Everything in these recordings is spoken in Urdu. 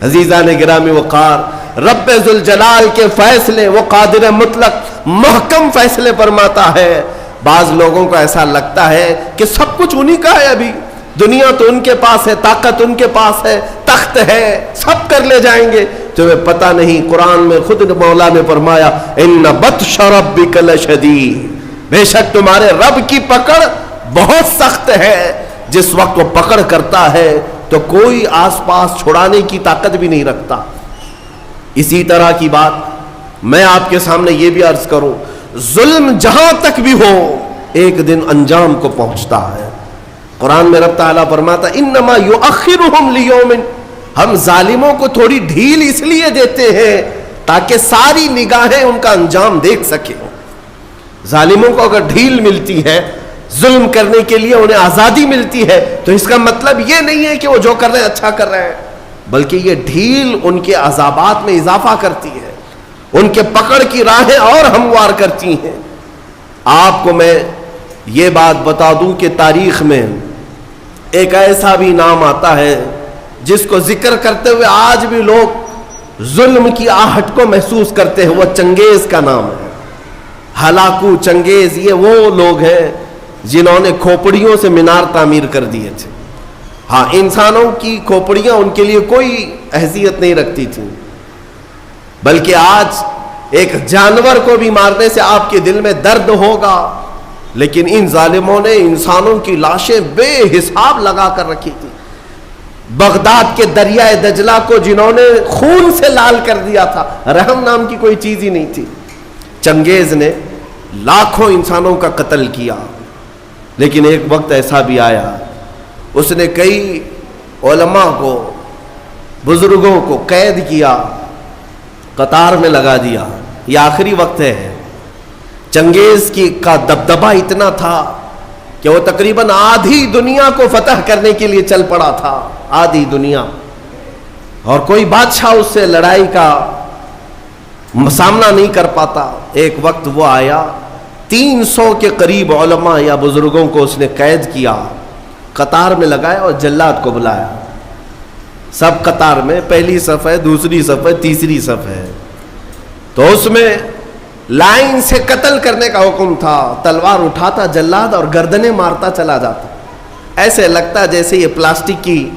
عزیزان گرامی وقار، رب ذوالجلال کے فیصلے، وہ قادر مطلق محکم فیصلے فرماتا ہے۔ بعض لوگوں کو ایسا لگتا ہے کہ سب کچھ انہی کا ہے، ابھی دنیا تو ان کے پاس ہے، طاقت ان کے پاس ہے، تخت ہے، سب کر لے جائیں گے۔ تمہیں پتہ نہیں، قرآن میں خود مولا نے فرمایا ان بطش ربک لشدید، بے شک تمہارے رب کی پکڑ بہت سخت ہے۔ جس وقت وہ پکڑ کرتا ہے تو کوئی آس پاس چھڑانے کی طاقت بھی نہیں رکھتا۔ اسی طرح کی بات میں آپ کے سامنے یہ بھی عرض کروں، ظلم جہاں تک بھی ہو ایک دن انجام کو پہنچتا ہے۔ قرآن میں رب تعالیٰ فرماتا انما یؤخرہم لیوم، ہم ظالموں کو تھوڑی ڈھیل اس لیے دیتے ہیں تاکہ ساری نگاہیں ان کا انجام دیکھ سکیں۔ ظالموں کو اگر ڈھیل ملتی ہے، ظلم کرنے کے لیے انہیں آزادی ملتی ہے، تو اس کا مطلب یہ نہیں ہے کہ وہ جو کر رہے ہیں اچھا کر رہے ہیں، بلکہ یہ ڈھیل ان کے عذابات میں اضافہ کرتی ہے، ان کے پکڑ کی راہیں اور ہموار کرتی ہیں۔ آپ کو میں یہ بات بتا دوں کہ تاریخ میں ایک ایسا بھی نام آتا ہے جس کو ذکر کرتے ہوئے آج بھی لوگ ظلم کی آہٹ کو محسوس کرتے ہیں، وہ چنگیز کا نام ہے۔ ہلاکو چنگیز، یہ وہ لوگ ہیں جنہوں نے کھوپڑیوں سے مینار تعمیر کر دیے تھے۔ ہاں، انسانوں کی کھوپڑیاں ان کے لیے کوئی اہمیت نہیں رکھتی تھیں، بلکہ آج ایک جانور کو بھی مارنے سے آپ کے دل میں درد ہوگا، لیکن ان ظالموں نے انسانوں کی لاشیں بے حساب لگا کر رکھی تھی۔ بغداد کے دریائے دجلہ کو جنہوں نے خون سے لال کر دیا تھا، رحم نام کی کوئی چیز ہی نہیں تھی۔ چنگیز نے لاکھوں انسانوں کا قتل کیا، لیکن ایک وقت ایسا بھی آیا اس نے کئی علماء کو، بزرگوں کو قید کیا، قطار میں لگا دیا۔ یہ آخری وقت ہے۔ چنگیز کا دبدبہ اتنا تھا کہ وہ تقریباً آدھی دنیا کو فتح کرنے کے لیے چل پڑا تھا، آدھی دنیا، اور کوئی بادشاہ اس سے لڑائی کا سامنا نہیں کر پاتا۔ ایک وقت وہ آیا، 300 کے قریب علماء یا بزرگوں کو اس نے قید کیا، قطار میں لگایا اور جلاد کو بلایا۔ سب قطار میں، پہلی صف ہے، دوسری صف ہے، تیسری صف ہے، تو اس میں لائن سے قتل کرنے کا حکم تھا۔ تلوار اٹھاتا جلاد اور گردنیں مارتا چلا جاتا، ایسے لگتا جیسے یہ پلاسٹک کی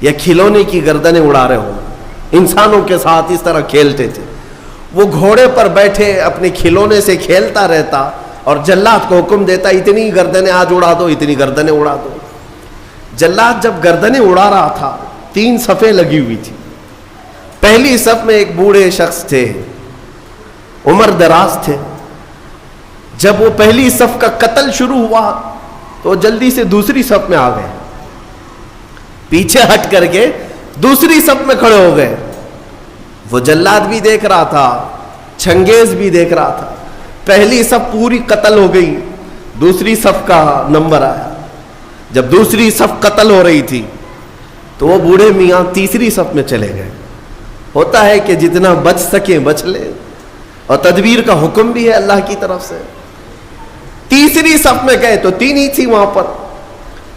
یا کھلونے کی گردنیں اڑا رہے ہوں۔ انسانوں کے ساتھ اس طرح کھیلتے تھے۔ وہ گھوڑے پر بیٹھے اپنے کھلونے سے کھیلتا رہتا اور جلاد کو حکم دیتا اتنی گردنیں آج اڑا دو، اتنی گردنیں اڑا دو۔ جلاد جب گردنیں اڑا رہا تھا، 3 صفیں لگی ہوئی تھی۔ پہلی صف میں ایک بوڑھے شخص تھے، عمر دراز تھے۔ جب وہ پہلی صف کا قتل شروع ہوا تو جلدی سے دوسری صف میں آ گئے، پیچھے ہٹ کر کے دوسری صف میں کھڑے ہو گئے۔ وہ جلاد بھی دیکھ رہا تھا، چنگیز بھی دیکھ رہا تھا۔ پہلی صف پوری قتل ہو گئی، دوسری صف کا نمبر آیا۔ جب دوسری صف قتل ہو رہی تھی تو وہ بوڑھے میاں تیسری صف میں چلے گئے۔ ہوتا ہے کہ جتنا بچ سکے بچ لے، اور تدبیر کا حکم بھی ہے اللہ کی طرف سے۔ تیسری صف میں گئے تو 3 ہی تھی وہاں پر۔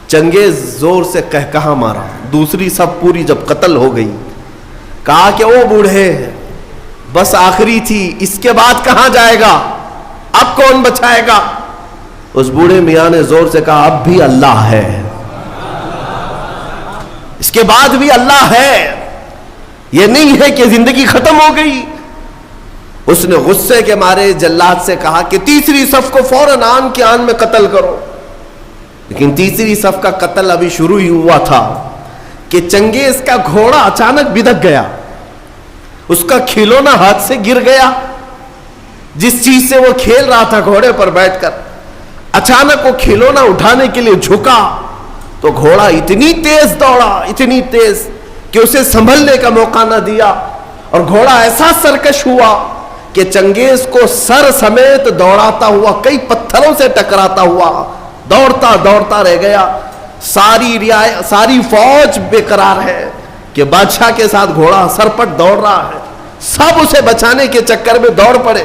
چنگیز زور سے کہا مارا، دوسری صف پوری جب قتل ہو گئی، کہا کہ وہ بوڑھے بس آخری تھی، اس کے بعد کہاں جائے گا، اب کون بچائے گا؟ اس بوڑھے میاں نے زور سے کہا اب بھی اللہ ہے، اس کے بعد بھی اللہ ہے، یہ نہیں ہے کہ زندگی ختم ہو گئی۔ اس نے غصے کے مارے جلاد سے کہا کہ تیسری صف کو فوراً آن کے آن میں قتل کرو۔ لیکن تیسری صف کا قتل ابھی شروع ہی ہوا تھا کہ چنگیز کا گھوڑا اچانک بدک گیا، اس کا کھلونا ہاتھ سے گر گیا، جس چیز سے وہ کھیل رہا تھا گھوڑے پر بیٹھ کر۔ اچانک وہ کھلونا اٹھانے کے لیے جھکا تو گھوڑا اتنی تیز دوڑا، اتنی تیز کہ اسے سنبھلنے کا موقع نہ دیا، اور گھوڑا ایسا سرکش ہوا کہ چنگیز کو سر سمیت دوڑاتا ہوا، کئی پتھروں سے ٹکراتا ہوا دوڑتا دوڑتا رہ گیا۔ ساری فوج بے قرار ہے کہ بادشاہ کے ساتھ گھوڑا سرپٹ دوڑ رہا ہے، سب اسے بچانے کے چکر میں دوڑ پڑے۔